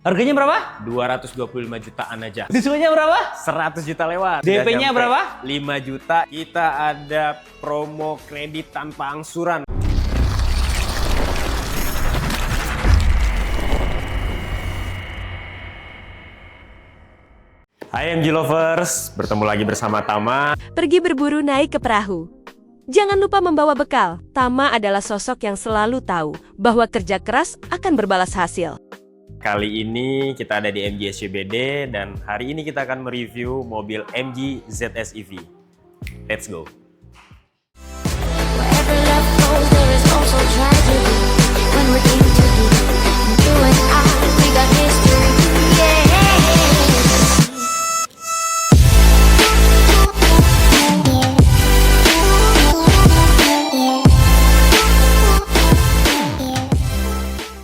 Harganya berapa? 225 jutaan aja. Diskonsnya berapa? 100 juta lewat. DP-nya berapa? 5 juta. Kita ada promo kredit tanpa angsuran. Hai MG Lovers, bertemu lagi bersama Tama. Pergi berburu naik ke perahu. Jangan lupa membawa bekal. Tama adalah sosok yang selalu tahu bahwa kerja keras akan berbalas hasil. Kali ini kita ada di MG SCBD dan hari ini kita akan mereview mobil MG ZS EV. Let's go. Wherever love goes, there is also tragedy. When we're in too deep, and you and I, we got history. Yeah.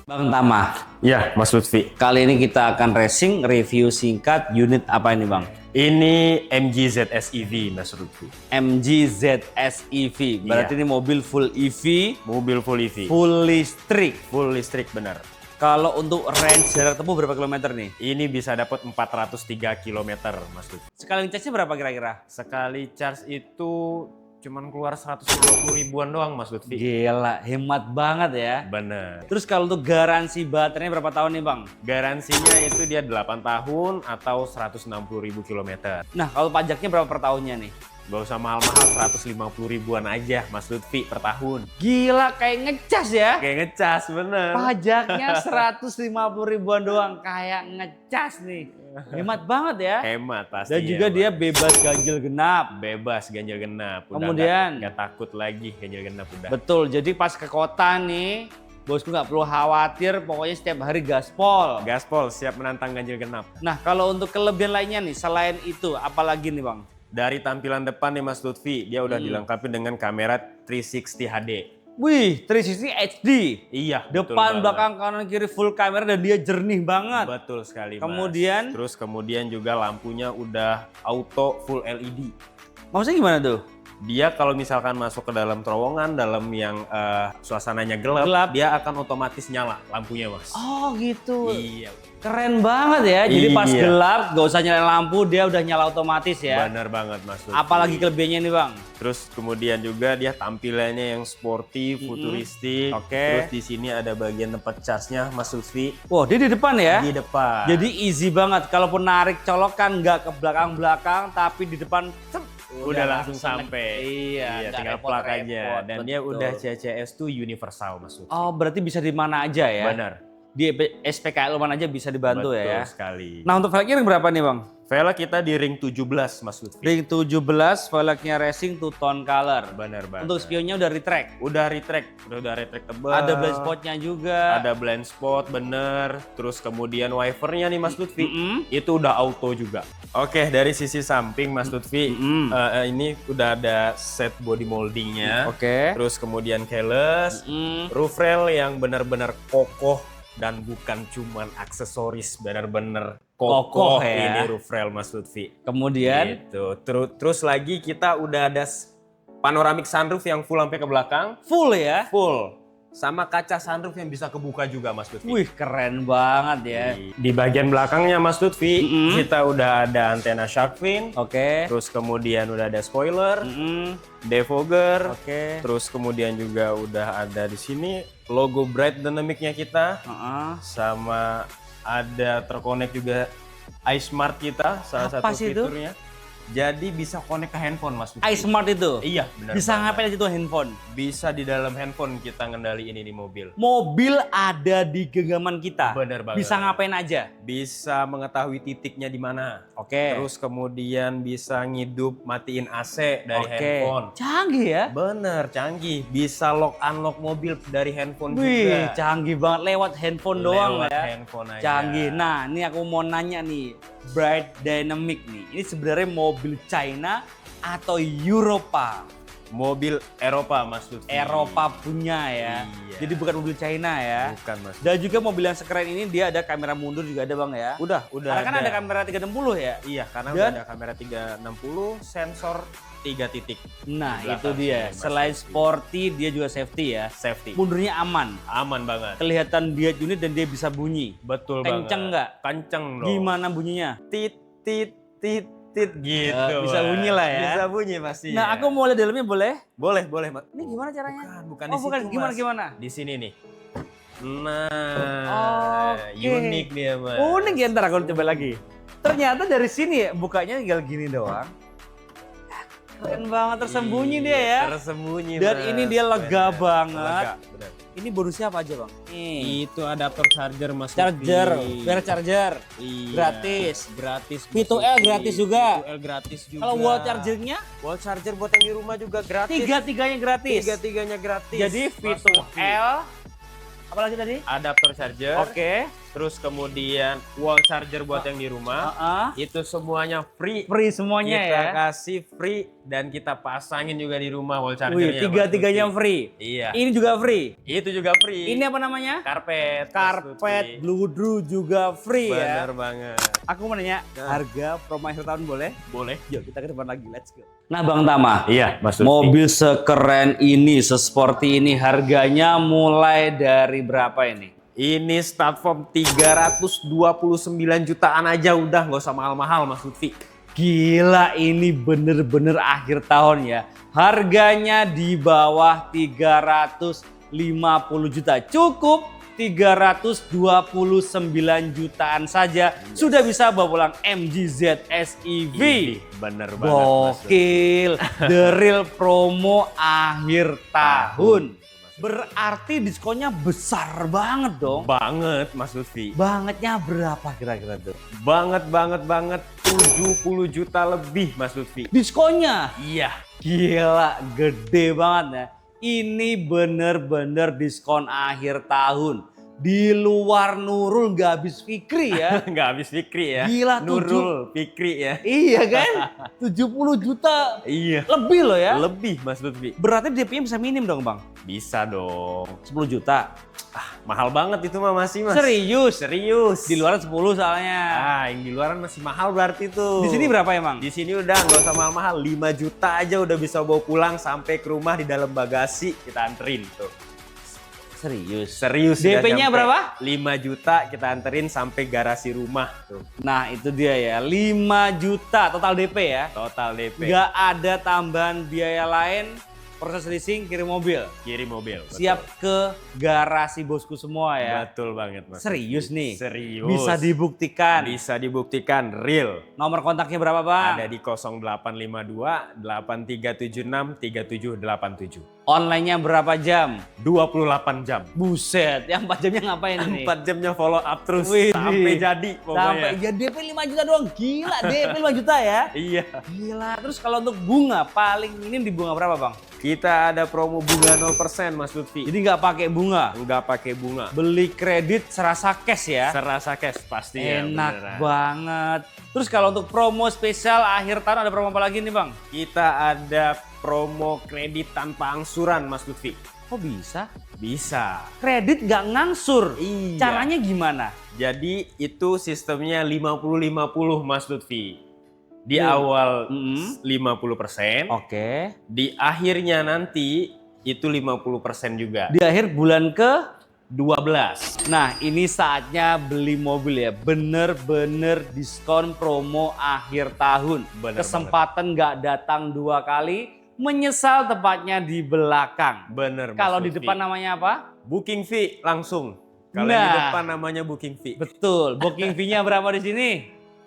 Bang Tama, Ya, Mas Lutfi. kali ini kita akan racing review singkat unit apa ini Bang? Ini MG ZS EV, Mas Lutfi. MG ZS EV, berarti Iya. ini mobil full EV, Mobil full EV. full listrik. Full listrik benar. Kalau untuk range jarak tempuh berapa kilometer nih? Ini bisa dapat 403 km, Mas Lutfi. Sekali ngecasnya berapa kira-kira? Sekali charge itu cuman keluar 120 ribuan doang, Mas Lutfi. Gila, hemat banget ya. Bener. Terus kalau untuk garansi baterainya berapa tahun nih Bang? Garansinya itu dia 8 tahun atau 160 ribu kilometer. Nah, kalau pajaknya berapa per tahunnya nih? Gak usah mahal-mahal, 150 ribuan aja, Mas Lutfi, per tahun. Gila, kayak ngecas ya. Kayak ngecas, bener. Pajaknya 150 ribuan doang, kayak ngecas nih. Hemat banget ya. Hemat pasti. Dan juga dia bebas ganjil genap. bebas ganjil genap. Udah Kemudian? nggak takut lagi ganjil genap udah. Betul, jadi pas ke kota nih, bosku nggak perlu khawatir, pokoknya setiap hari gaspol. Gaspol siap menantang ganjil genap. Nah, kalau untuk kelebihan lainnya nih, selain itu, apalagi nih Bang? Dari tampilan depan nih Mas Lutfi, dia udah dilengkapi dengan kamera 360 HD. Wih, 360 HD. Iya, betul Depan, banget. belakang, kanan, kiri full kamera dan dia jernih banget. Betul sekali, Mas. Kemudian? Terus kemudian juga lampunya udah auto full LED. Maksudnya gimana tuh? Dia kalau misalkan masuk ke dalam terowongan, dalam yang suasananya gelap, Gelap. dia akan otomatis nyala lampunya, Mas. Oh gitu. Iya, Keren banget ya. Jadi pas Iya. gelap, gak usah nyalain lampu, dia udah nyala otomatis ya. benar banget, Mas Lutfi. Apalagi kelebihannya nih Bang? Terus kemudian juga dia tampilannya yang sporty, futuristik. Oke. Terus di sini ada bagian tempat charge-nya, Mas Lutfi, Wah, dia di depan ya. di depan. Jadi easy banget. Kalaupun narik colokan nggak ke belakang-belakang, tapi di depan cep, udah langsung sampai. Iya, nggak tinggal plug aja. repot-repot, Dan dia betul. udah CCS tuh universal, Mas Lutfi. Oh, berarti bisa di mana aja ya? Benar. Di SPKL mana aja bisa dibantu Betul ya. sekali. Nah, untuk velgnya ring berapa nih Bang? Velg kita di ring 17, Mas Lutfi. Ring 17, velgnya racing two tone color. Benar banget. Untuk spionnya udah retract. udah retractable. Ada blind spotnya juga. Ada blind spot, bener. Terus kemudian wipernya nih Mas Lutfi, Mm-mm. itu udah auto juga. Oke, dari sisi samping Mas Lutfi, Mm-mm. ini udah ada set body moldingnya. Oke. Terus kemudian keyless, roof rail yang benar-benar kokoh dan bukan cuman aksesoris, benar-benar kokoh, Kokoh ya. ini roof rail Mas Lutfi. Kemudian Gitu. Terus lagi kita udah ada panoramic sunroof yang full sampai ke belakang, full ya. full. Sama kaca sunroof yang bisa kebuka juga Mas Lutfi. Wih, keren banget ya. Di bagian belakangnya Mas Lutfi, Mm-mm. kita udah ada antena shark fin, Oke. terus kemudian udah ada spoiler, Mm-mm. defogger, Oke. terus kemudian juga udah ada di sini logo Bright Dynamic-nya kita, Heeh. sama ada terkonek juga iSmart kita, salah Apa satu sih itu? fiturnya. Jadi bisa connect ke handphone Mas Lutfi. iSmart itu? Iya, benar. Bisa banget. ngapain aja tuh handphone? Bisa di dalam handphone kita ngendaliin ini mobil. Mobil ada di genggaman kita. Bener banget. Bisa ngapain aja? Bisa mengetahui titiknya di mana. Oke. Terus kemudian bisa ngidup matiin AC dari handphone. Canggih ya? Bener, canggih. Bisa lock unlock mobil dari handphone Wih, juga. canggih banget lewat handphone doang Lewat ya. handphone aja. Canggih. Nah, ini aku mau nanya nih, Bright Dynamic nih. Ini sebenarnya mobil China atau Eropa? Mobil Eropa Mas Lutfi. Eropa punya ya. Iya. Jadi bukan mobil China ya. Bukan Mas. Dan juga mobil yang sekeren ini dia ada kamera mundur juga ada Bang ya. Udah Karena kan ada kamera 360 ya. Iya, karena Dan- udah ada kamera 360, sensor 3 titik. Nah Di itu belakang dia. sini, Mas Selain Lutfi. sporty dia juga safety ya. Safety. Mundurnya aman. Aman banget. Kelihatan dia unit dan dia bisa bunyi. Betul banget. Kenceng nggak? Kenceng dong. Gimana bunyinya? Tit tit tit tit gitu. Bisa Mas. bunyi lah ya. Bisa bunyi pasti. Nah aku mau lihat dalamnya boleh? boleh Mas. Ini gimana caranya? Bukan Oh di bukan, situ, gimana Mas. gimana? Di sini nih. Nah, Oke. unik dia Mas. Unik ya, ntar aku coba lagi. Ternyata dari sini ya bukanya tinggal gini doang. Keren banget, tersembunyi dia ya. Tersembunyi. Dan Mas. ini dia lega Bener. banget. Lega, bener. Ini bonusnya apa aja Bang? Nih, Itu adaptor charger Mas. charger, Lutfi. biar charger. Iya. Gratis. Gratis. Mas V2L Lutfi. gratis juga. V2L gratis juga. Kalau wall chargernya, wall charger buat yang di rumah juga gratis. tiga-tiganya gratis. Tiga-tiganya gratis. Jadi Mas Lutfi. V2L, apa lagi tadi? adaptor charger. Oke. Terus kemudian wall charger buat yang di rumah. Heeh. Itu semuanya free. Free semuanya Kita ya. kasih free dan kita pasangin juga di rumah wall Wih, chargernya. tiga-tiganya Mas Lutfi. free. Iya. Ini juga free. Itu juga free. Ini apa namanya? karpet. Mas Karpet Lutfi. bludru juga free Bener ya. banget. Aku mau nanya, harga promo akhir tahun boleh? Boleh. Yuk kita ke depan lagi, let's go. Nah Bang Tama, Iya, Mas Lutfi. mobil sekeren ini, sesporty ini harganya mulai dari berapa ini? Ini start from 329 jutaan aja udah, nggak usah mahal-mahal Mas Lutfi. Gila, ini bener-bener akhir tahun ya. Harganya di bawah 350 juta. Cukup 329 jutaan saja sudah bisa bawa pulang MG ZS EV. Bener banget Mas Lutfi. Gokil, the real promo akhir tahun. Berarti diskonnya besar banget dong. Banget Mas Lutfi. Bangetnya berapa kira-kira tuh? Banget 70 juta lebih Mas Lutfi. Diskonnya? Iya. Gila, gede banget ya. Ini bener-bener diskon akhir tahun. Di luar Nurul nggak habis Fikri ya. Nggak habis Fikri ya. Gila, Nurul Fikri ya. Iya kan? 70 juta Iya. lebih loh ya. Lebih Mas Lutfi. Berarti DP-nya bisa minim dong Bang? Bisa dong. 10 juta. Mahal banget itu mah masih Mas. Serius? Serius. Di luaran 10 soalnya. Ah, yang di luaran masih mahal berarti tuh. Di sini berapa emang? Di sini udah nggak usah mahal-mahal, 5 juta aja udah bisa bawa pulang sampai ke rumah di dalam bagasi kita anterin tuh. Serius? Serius. udah DP-nya nyampe. berapa? 5 juta kita anterin sampai garasi rumah tuh. Nah itu dia ya, 5 juta total DP ya. Total DP. Nggak ada tambahan biaya lain, proses leasing, kirim mobil. Kirim mobil. betul. Siap ke garasi bosku semua ya. Betul banget Mas. Serius nih? Serius. Bisa dibuktikan. Bisa dibuktikan real. Nomor kontaknya berapa Bang? Ada di 0852 8376 3787. Online-nya berapa jam? 28 jam. Buset, yang 4 jamnya ngapain ini? 4 jamnya follow up terus Wih, sampai jadi pokoknya. Sampai ya DP 5 juta doang. Gila, DP 5 juta ya. Iya. Gila, terus kalau untuk bunga paling minim di bunga berapa Bang? Kita ada promo bunga 0% Mas Lutfi. Jadi nggak pakai bunga. Nggak pakai bunga. Beli kredit serasa cash ya. Serasa cash pasti ya. Enak beneran. banget. Terus kalau untuk promo spesial akhir tahun ada promo apa lagi nih Bang? Kita ada promo kredit tanpa angsuran Mas Lutfi. Kok bisa? Bisa. Kredit nggak ngangsur. Iya. Caranya gimana? Jadi itu sistemnya 50-50 Mas Lutfi. Di Iya. awal Mm-mm. 50%, Oke. di akhirnya nanti itu 50% juga. Di akhir bulan ke 12. Nah, ini saatnya beli mobil ya. Bener-bener diskon promo akhir tahun. Bener Kesempatan nggak datang 2 kali, menyesal tepatnya di belakang. Bener Mas Kalau di Lutfi. depan namanya apa? Booking fee langsung. Kalau yang di Nah. depan namanya booking fee. Betul. Booking fee-nya berapa di sini?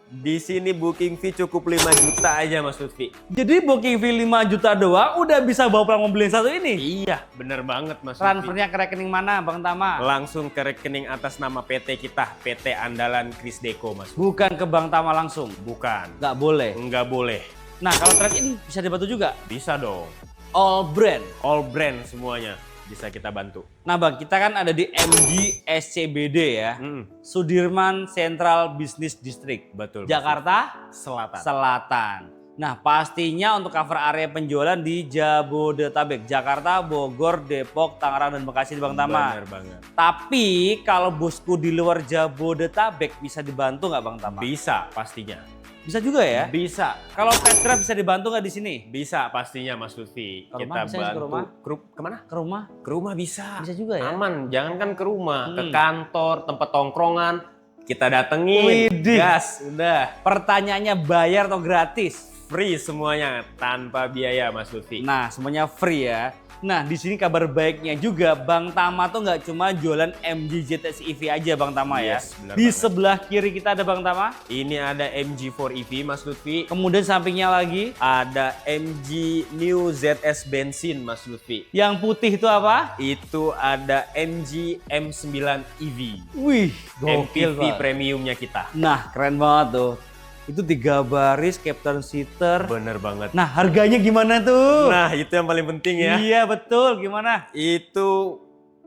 Di sini booking fee cukup 5 juta aja Mas Lutfi. Jadi booking fee 5 juta doang udah bisa bawa pulang mobil yang satu ini. Iya, bener banget Mas Lutfi. Transfernya ke rekening mana Bang Tama? Langsung ke rekening atas nama PT kita, PT Andalan Kris Deko Mas. Bukan ke Bang Tama langsung. Bukan. Nggak boleh. Enggak boleh. Nah kalau trade-in bisa dibantu juga? Bisa dong. All brand. All brand semuanya bisa kita bantu. Nah Bang, kita kan ada di MG SCBD ya. Sudirman Central Business District. Betul. Jakarta Selatan. Selatan. Nah, pastinya untuk cover area penjualan di Jabodetabek, Jakarta, Bogor, Depok, Tangerang, dan Bekasi Bang Tama. Bener banget. Tapi kalau bosku di luar Jabodetabek bisa dibantu nggak Bang Tama? Bisa pastinya. Bisa juga ya? Bisa. Kalau test drive bisa dibantu nggak di sini? Bisa pastinya Mas Lutfi. Ke rumah bisa, ke rumah? Kemana? Ke rumah? Ke rumah bisa. Bisa juga ya? Aman, jangankan ke rumah, ke kantor, tempat tongkrongan, kita datengin. Widih. Gas, udah. Pertanyaannya bayar atau gratis? Free semuanya, tanpa biaya Mas Lutfi. Nah, semuanya free ya. Nah, di sini kabar baiknya juga Bang Tama tuh nggak cuma jualan MG ZS EV aja Bang Tama ya. Yes, benar Di banget. sebelah kiri kita ada Bang Tama. Ini ada MG4 EV Mas Lutfi. Kemudian sampingnya lagi Ada MG New ZS bensin Mas Lutfi. yang putih itu apa? Itu ada MG M9 EV. Wih, gokil MPV Bang. premiumnya kita. Nah, keren banget tuh. Itu 3 baris captain seater. Bener banget. Nah, harganya gimana tuh? Nah, itu yang paling penting ya. Iya, betul. Gimana? Itu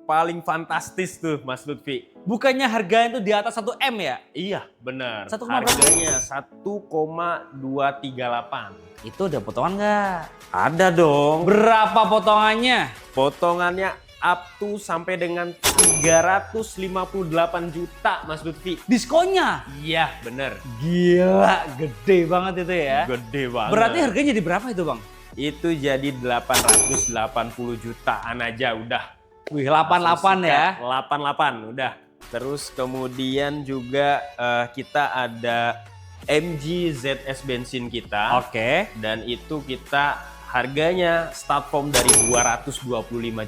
paling fantastis tuh Mas Lutfi. Bukannya harganya tuh di atas 1 M ya? Iya, benar. 1,8? Harganya 1,238. Itu ada potongan nggak? Ada dong. Berapa potongannya? Potongannya up to sampai dengan 358 juta Mas Lutfi. Diskonnya? Iya, bener. Gila, gede banget itu ya. Gede banget. Berarti harganya jadi berapa itu Bang? Itu jadi 880 jutaan aja udah. Wih, 88 ya. 88 udah. Terus kemudian juga kita ada MG ZS bensin kita. Oke. Dan itu kita harganya start from dari 225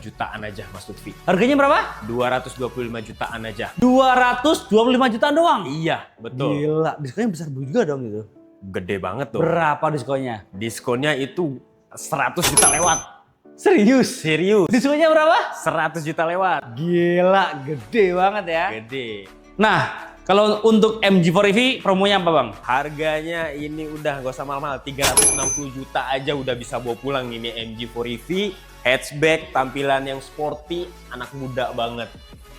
jutaan aja Mas Lutfi. Harganya berapa? 225 jutaan aja. 225 jutaan doang? Iya, betul. Gila, diskonnya besar juga dong itu. Gede banget tuh. Berapa diskonnya? Diskonnya itu 100 juta lewat. Serius? Serius. Diskonnya berapa? 100 juta lewat. Gila, gede banget ya. Gede. Nah, kalau untuk MG4 EV promonya apa Bang? Harganya ini udah gak usah mahal-mahal, 360 juta aja udah bisa bawa pulang ini MG4 EV. Hatchback, tampilan yang sporty, anak muda banget.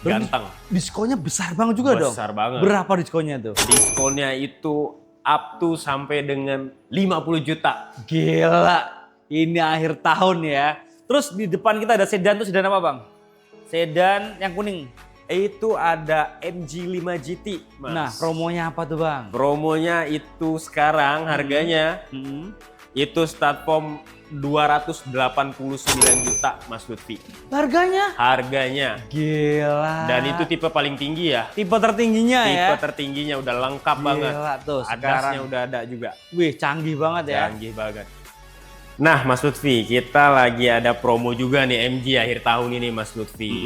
Ganteng. Diskonnya besar banget juga dong? Besar banget. Berapa diskonnya tuh? Diskonnya itu up to sampai dengan 50 juta. Gila, ini akhir tahun ya. Terus di depan kita ada sedan tuh, sedan apa Bang? Sedan yang kuning. Itu ada MG5 GT, Mas. Nah, promonya apa tuh Bang? Promonya itu sekarang harganya itu start from 289 juta Mas Lutfi. Harganya? Harganya. Gila. Dan itu tipe paling tinggi ya. tipe tertingginya ya? Tipe tertingginya udah lengkap banget. Gila tuh Adasnya sekarang. udah ada juga. Wih, canggih banget ya. Canggih banget. Nah Mas Lutfi, kita lagi ada promo juga nih MG akhir tahun ini Mas Lutfi.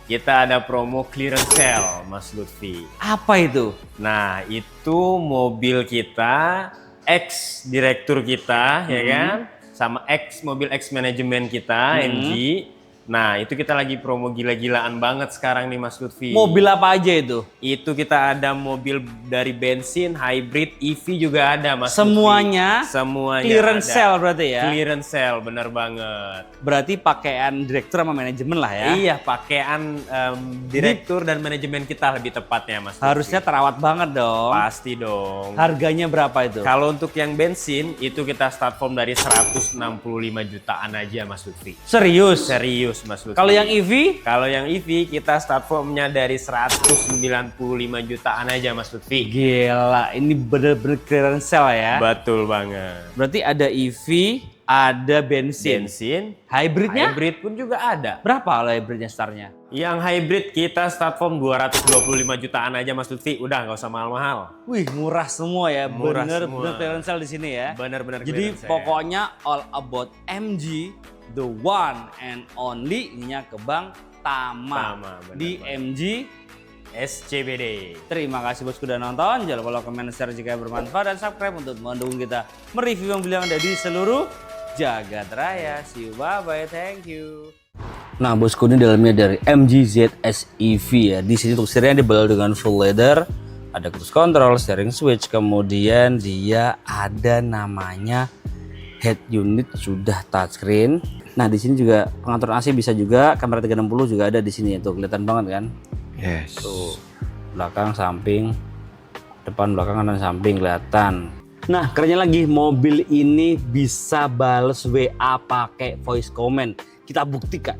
Kita ada promo clearance sale Mas Lutfi. Apa itu? Nah itu mobil kita, ex direktur kita ya kan, sama mobil ex manajemen kita MG. Nah itu kita lagi promo gila-gilaan banget sekarang nih Mas Lutfi. Mobil apa aja itu? Itu kita ada mobil dari bensin, hybrid, EV juga ada Mas Semuanya? Lutfi. Semuanya Clearance ada. sale berarti ya? Clearance sale, bener banget. Berarti pakaian direktur sama manajemen lah ya? Iya, pakaian direktur dan manajemen kita lebih tepatnya Mas Lutfi. Harusnya terawat banget dong. Pasti dong. Harganya berapa itu? Kalau untuk yang bensin, itu kita start from dari 165 jutaan aja Mas Lutfi. Serius? Serius Mas Lutfi. Kalau yang EV? Kalau yang EV kita start formnya dari 195 jutaan aja Mas Lutfi. Gila, ini bener-bener clearance sale ya? Betul banget. Berarti ada EV, ada bensin. Bensin, Hybridnya? hybrid pun juga ada. Berapa kalau hybridnya startnya? Yang hybrid kita start form 225 jutaan aja Mas Lutfi. Udah nggak usah mahal-mahal. Wih, murah semua ya. Murah Bener-bener semua. clearance sale di sini ya. Bener-bener Jadi clearance ya. pokoknya all about MG, the one and only, ininya ke Bang Tama, Tama, bener di banget. MG. SCBD. Terima kasih bosku udah nonton. Jangan lupa komen, share jika bermanfaat, dan subscribe untuk mendukung kita mereview mobil yang ada di seluruh jagat raya. See you, bye-bye, thank you. Nah bosku, ini dalamnya dari MG ZS EV ya. Di sini untuk setirnya dibalut dengan full leather, ada cruise control, steering switch, kemudian dia ada namanya head unit sudah touchscreen. Nah di sini juga pengatur AC bisa juga, kamera 360 juga ada di sini tuh, kelihatan banget kan? Yes. Tuh, belakang, samping, depan, belakang, kanan, samping kelihatan. Nah, kerennya lagi mobil ini bisa bales WA pakai voice comment. Kita buktikan.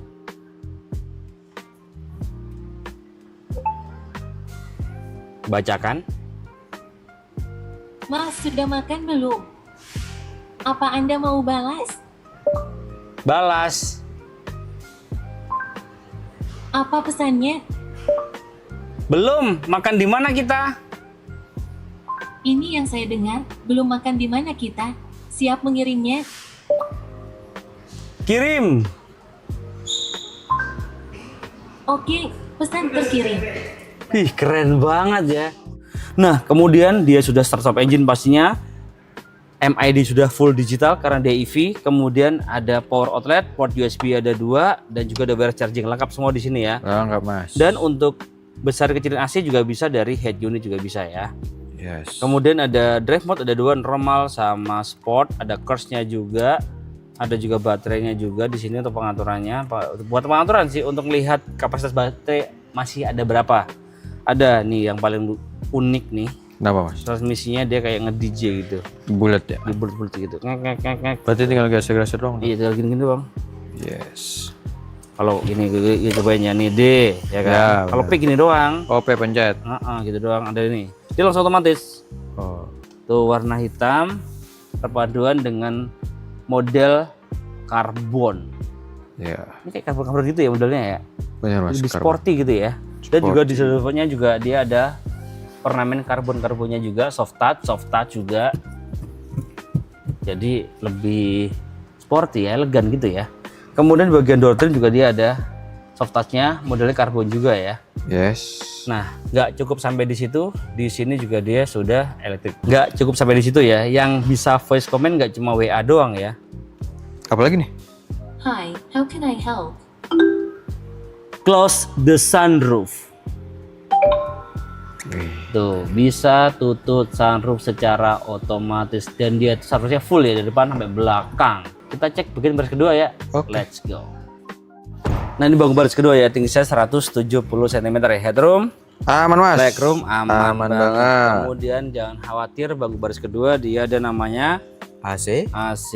Bacakan. Mas, sudah makan belum? Apa Anda mau balas? Balas. Apa pesannya? Belum, makan di mana kita? Ini yang saya dengar, belum makan di mana kita? Siap mengirimnya? Kirim. Oke, pesan terkirim. Ih, keren banget ya. Nah, kemudian dia sudah start-stop engine pastinya. MID sudah full digital karena dia EV. Kemudian ada power outlet, port USB ada 2 dan juga ada wire charging lengkap semua di sini ya. Lengkap Mas. Dan untuk besar kecilin AC juga bisa, dari head unit juga bisa ya. Yes. Kemudian ada drive mode, ada 2, normal sama sport, ada curse-nya juga. Ada juga baterainya juga di sini untuk pengaturannya. Buat pengaturan sih, untuk melihat kapasitas baterai masih ada berapa. Ada nih yang paling unik nih. Kenapa Mas? Transmisinya dia kayak nge-DJ gitu. Bulat ya? Di bulat-bulat gitu. Ngek. Berarti tinggal geser-geser doang. Iya, tinggal gini-gini doang. Yes. Kalau gini gitu banyak nih D, ya kan. Ya, Kalau benar. P gini doang. Oh, P pencet. Gitu doang, ada ini. Dia langsung otomatis. Oh. Tuh warna hitam perpaduan dengan model karbon. Ya. Ini kayak karbon gitu ya modelnya ya. Benar Mas. Lebih karbon. sporty gitu ya. Dan juga Sporty. di seluruhnya juga dia ada ornamen karbonnya juga, soft touch juga. Jadi lebih sporty ya, elegan gitu ya. Kemudian bagian door trim juga dia ada soft touch-nya, modelnya karbon juga ya. Yes. Nah, nggak cukup sampai di situ, di sini juga dia sudah elektrik. Nggak cukup sampai di situ ya, yang bisa voice comment nggak cuma WA doang ya. Apalagi nih? Hi, how can I help? Close the sunroof. Tuh, bisa tutup sunroof secara otomatis dan dia seharusnya full ya dari depan sampai belakang. Kita cek bagian baris kedua ya. Oke. Let's go. Nah, ini bangku baris kedua ya, tinggi saya 170 cm ya. Headroom, Aman Mas. legroom aman, Aman banget. Kemudian jangan khawatir, bangku baris kedua dia ada namanya AC. AC.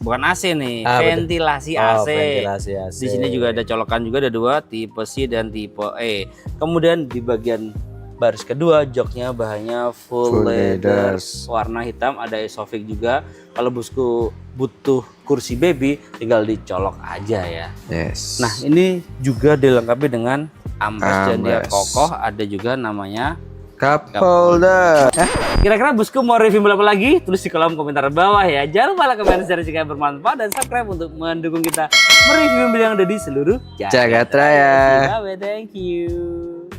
Bukan AC nih, Betul. ventilasi AC. Ventilasi AC. Di sini juga ada colokan juga, ada 2, tipe C dan tipe E. Kemudian di bagian baris kedua joknya bahannya full Full leather, leathers. warna hitam, ada Isofix juga. Kalau bosku butuh kursi baby tinggal dicolok aja ya. Yes. Nah, ini juga dilengkapi dengan armrest dan dia Armrest. kokoh, ada juga namanya. cup holder. Kira-kira bosku mau review apa lagi? Tulis di kolom komentar bawah ya. Jangan lupa like, komen, share jika bermanfaat dan subscribe untuk mendukung kita mereview mobil yang ada di seluruh Jagat Raya. Thank you.